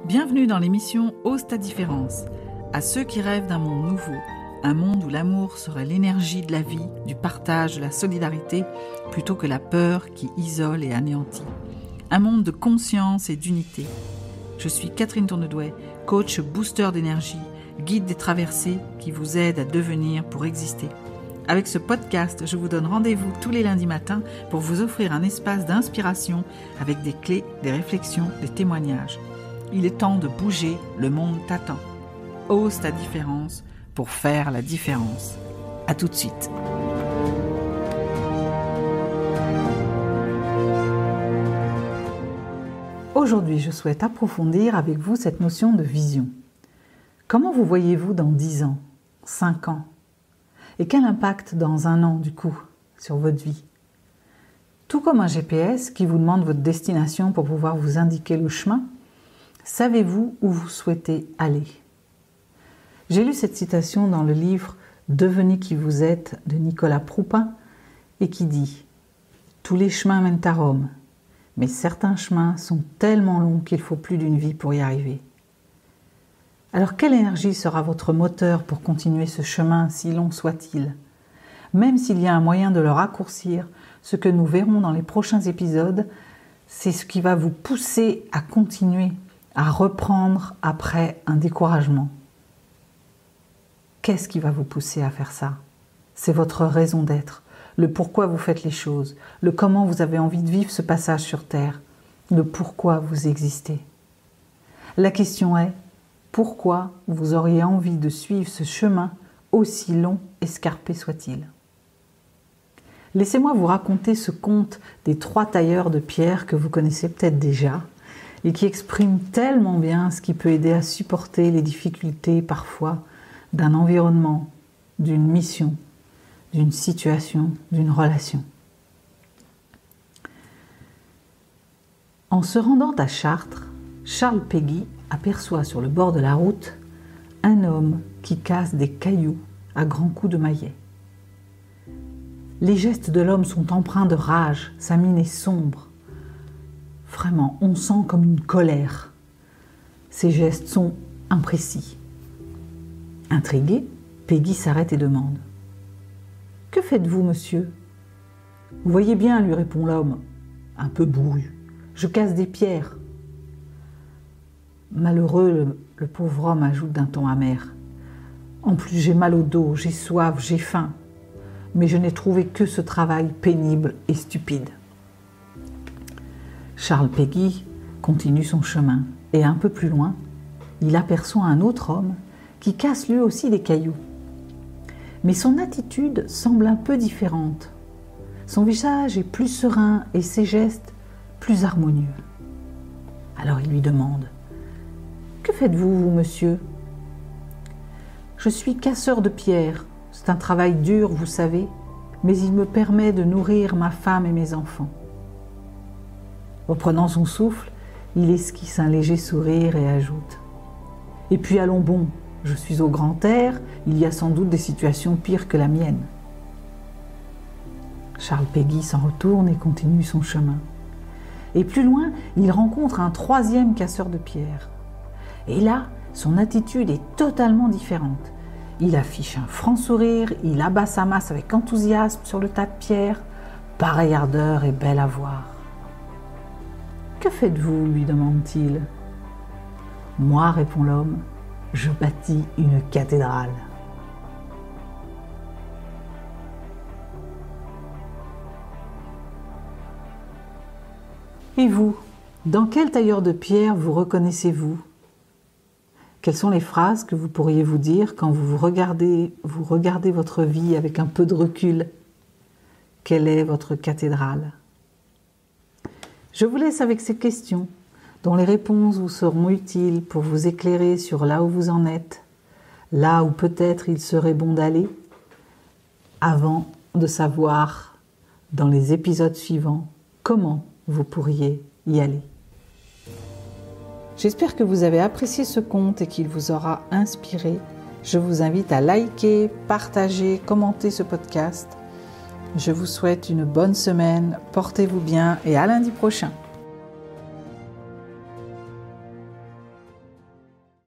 Bienvenue dans l'émission Ose ta différence. À ceux qui rêvent d'un monde nouveau, un monde où l'amour serait l'énergie de la vie, du partage, de la solidarité, plutôt que la peur qui isole et anéantit. Un monde de conscience et d'unité. Je suis Catherine Tournedouet, coach booster d'énergie, guide des traversées qui vous aide à devenir pour exister. Avec ce podcast, je vous donne rendez-vous tous les lundis matins pour vous offrir un espace d'inspiration avec des clés, des réflexions, des témoignages. Il est temps de bouger, le monde t'attend. Ose ta différence pour faire la différence. À tout de suite. Aujourd'hui, je souhaite approfondir avec vous cette notion de vision. Comment vous voyez-vous dans 10 ans, 5 ans ? Et quel impact dans 1 an, du coup, sur votre vie ? Tout comme un GPS qui vous demande votre destination pour pouvoir vous indiquer le chemin, savez-vous où vous souhaitez aller ? J'ai lu cette citation dans le livre « Devenez qui vous êtes » de Nicolas Proupin et qui dit « Tous les chemins mènent à Rome, mais certains chemins sont tellement longs qu'il faut plus d'une vie pour y arriver. » Alors quelle énergie sera votre moteur pour continuer ce chemin, si long soit-il ? Même s'il y a un moyen de le raccourcir, ce que nous verrons dans les prochains épisodes, c'est ce qui va vous pousser à continuer, à reprendre après un découragement. Qu'est-ce qui va vous pousser à faire ça ? C'est votre raison d'être, le pourquoi vous faites les choses, le comment vous avez envie de vivre ce passage sur Terre, le pourquoi vous existez. La question est, pourquoi vous auriez envie de suivre ce chemin aussi long, escarpé soit-il ? Laissez-moi vous raconter ce conte des 3 tailleurs de pierre que vous connaissez peut-être déjà et qui exprime tellement bien ce qui peut aider à supporter les difficultés parfois d'un environnement, d'une mission, d'une situation, d'une relation. En se rendant à Chartres, Charles Péguy aperçoit sur le bord de la route un homme qui casse des cailloux à grands coups de maillet. Les gestes de l'homme sont empreints de rage, sa mine est sombre. Vraiment, on sent comme une colère. Ses gestes sont imprécis. Intrigué, Péguy s'arrête et demande « Que faites-vous, monsieur ?»« Vous voyez bien, lui répond l'homme, un peu bourru. Je casse des pierres. » Malheureux, le pauvre homme ajoute d'un ton amer. En plus, j'ai mal au dos, j'ai soif, j'ai faim. Mais je n'ai trouvé que ce travail pénible et stupide. Charles Péguy continue son chemin et un peu plus loin, il aperçoit un autre homme qui casse lui aussi des cailloux. Mais son attitude semble un peu différente. Son visage est plus serein et ses gestes plus harmonieux. Alors il lui demande « Que faites-vous, vous, monsieur ?»« Je suis casseur de pierres. C'est un travail dur, vous savez, mais il me permet de nourrir ma femme et mes enfants. » Reprenant son souffle, il esquisse un léger sourire et ajoute « Et puis allons bon, je suis au grand air, il y a sans doute des situations pires que la mienne. » Charles Péguy s'en retourne et continue son chemin. Et plus loin, il rencontre un 3e casseur de pierres. Et là, son attitude est totalement différente. Il affiche un franc sourire, il abat sa masse avec enthousiasme sur le tas de pierres. Pareille ardeur est belle à voir. « Que faites-vous » lui demande-t-il. « Moi, répond l'homme, je bâtis une cathédrale. » Et vous, dans quel tailleur de pierre vous reconnaissez-vous ? Quelles sont les phrases que vous pourriez vous dire quand vous regardez votre vie avec un peu de recul ? Quelle est votre cathédrale ? Je vous laisse avec ces questions, dont les réponses vous seront utiles pour vous éclairer sur là où vous en êtes, là où peut-être il serait bon d'aller, avant de savoir, dans les épisodes suivants, comment vous pourriez y aller. J'espère que vous avez apprécié ce conte et qu'il vous aura inspiré. Je vous invite à liker, partager, commenter ce podcast. Je vous souhaite une bonne semaine, portez-vous bien et à lundi prochain.